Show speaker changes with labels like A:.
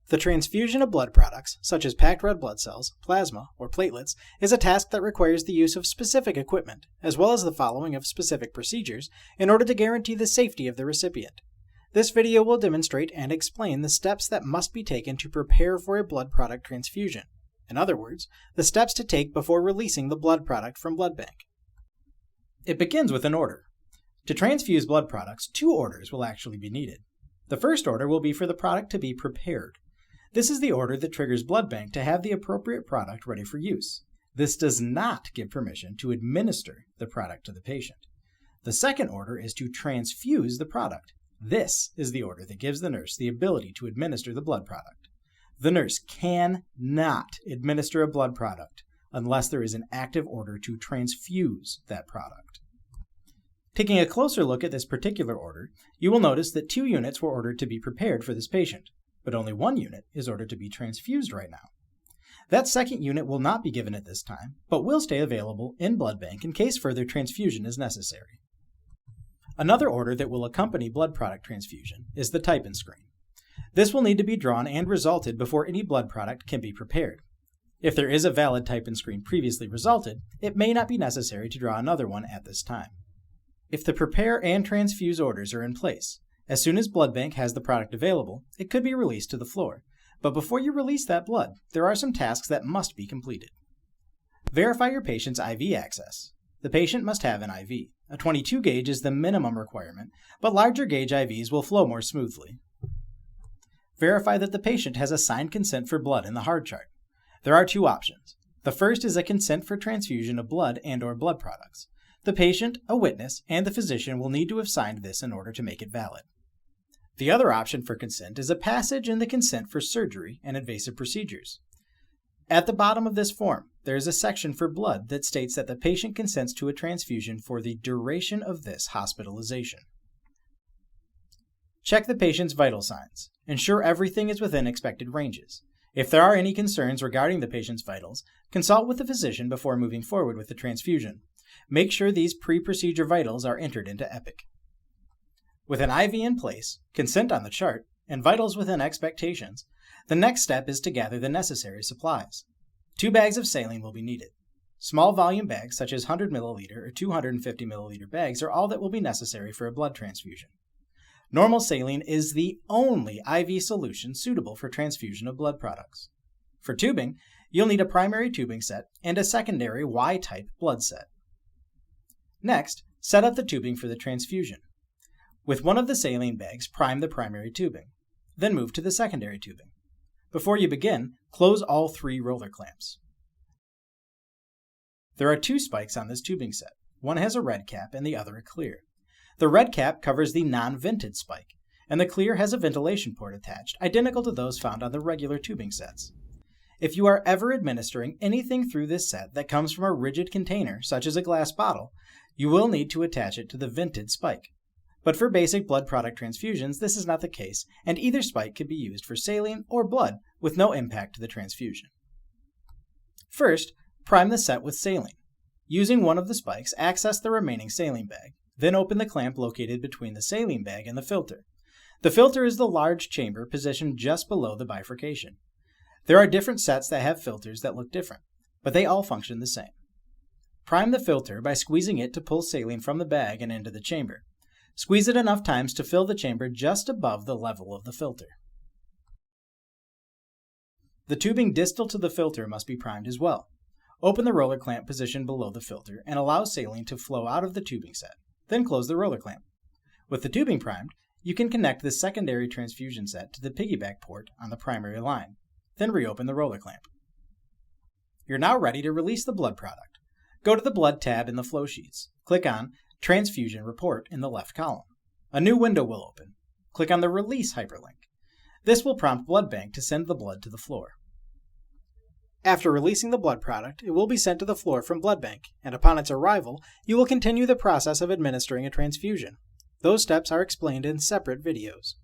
A: The transfusion of blood products, such as packed red blood cells, plasma, or platelets, is a task that requires the use of specific equipment, as well as the following of specific procedures, in order to guarantee the safety of the recipient. This video will demonstrate and explain the steps that must be taken to prepare for a blood product transfusion. In other words, the steps to take before releasing the blood product from blood bank. It begins with an order. To transfuse blood products, 2 orders will actually be needed. The first order will be for the product to be prepared. This is the order that triggers blood bank to have the appropriate product ready for use. This does not give permission to administer the product to the patient. The second order is to transfuse the product. This is the order that gives the nurse the ability to administer the blood product. The nurse cannot administer a blood product unless there is an active order to transfuse that product. Taking a closer look at this particular order, you will notice that 2 units were ordered to be prepared for this patient, but only 1 unit is ordered to be transfused right now. That second unit will not be given at this time, but will stay available in blood bank in case further transfusion is necessary. Another order that will accompany blood product transfusion is the type-in screen. This will need to be drawn and resulted before any blood product can be prepared. If there is a valid type-in screen previously resulted, it may not be necessary to draw another one at this time. If the prepare and transfuse orders are in place, as soon as blood bank has the product available, it could be released to the floor. But before you release that blood, there are some tasks that must be completed. Verify your patient's IV access. The patient must have an IV. A 22 gauge is the minimum requirement, but larger gauge IVs will flow more smoothly. Verify that the patient has a signed consent for blood in the hard chart. There are 2 options. The first is a consent for transfusion of blood and/or blood products. The patient, a witness, and the physician will need to have signed this in order to make it valid. The other option for consent is a passage in the consent for surgery and invasive procedures. At the bottom of this form, there is a section for blood that states that the patient consents to a transfusion for the duration of this hospitalization. Check the patient's vital signs. Ensure everything is within expected ranges. If there are any concerns regarding the patient's vitals, consult with the physician before moving forward with the transfusion. Make sure these pre-procedure vitals are entered into Epic. With an IV in place, consent on the chart, and vitals within expectations, the next step is to gather the necessary supplies. 2 bags of saline will be needed. Small volume bags such as 100 milliliter or 250 milliliter bags are all that will be necessary for a blood transfusion. Normal saline is the only IV solution suitable for transfusion of blood products. For tubing, you'll need a primary tubing set and a secondary Y-type blood set. Next, set up the tubing for the transfusion. With one of the saline bags, prime the primary tubing. Then move to the secondary tubing. Before you begin, close all 3 roller clamps. There are 2 spikes on this tubing set. One has a red cap and the other a clear. The red cap covers the non-vented spike, and the clear has a ventilation port attached, identical to those found on the regular tubing sets. If you are ever administering anything through this set that comes from a rigid container, such as a glass bottle, you will need to attach it to the vented spike. But for basic blood product transfusions, this is not the case, and either spike can be used for saline or blood with no impact to the transfusion. First, prime the set with saline. Using one of the spikes, access the remaining saline bag. Then open the clamp located between the saline bag and the filter. The filter is the large chamber positioned just below the bifurcation. There are different sets that have filters that look different, but they all function the same. Prime the filter by squeezing it to pull saline from the bag and into the chamber. Squeeze it enough times to fill the chamber just above the level of the filter. The tubing distal to the filter must be primed as well. Open the roller clamp positioned below the filter and allow saline to flow out of the tubing set. Then close the roller clamp. With the tubing primed, you can connect the secondary transfusion set to the piggyback port on the primary line. Then reopen the roller clamp. You're now ready to release the blood product. Go to the Blood tab in the flow sheets. Click on Transfusion Report in the left column. A new window will open. Click on the Release hyperlink. This will prompt Blood Bank to send the blood to the floor. After releasing the blood product, it will be sent to the floor from blood bank, and upon its arrival, you will continue the process of administering a transfusion. Those steps are explained in separate videos.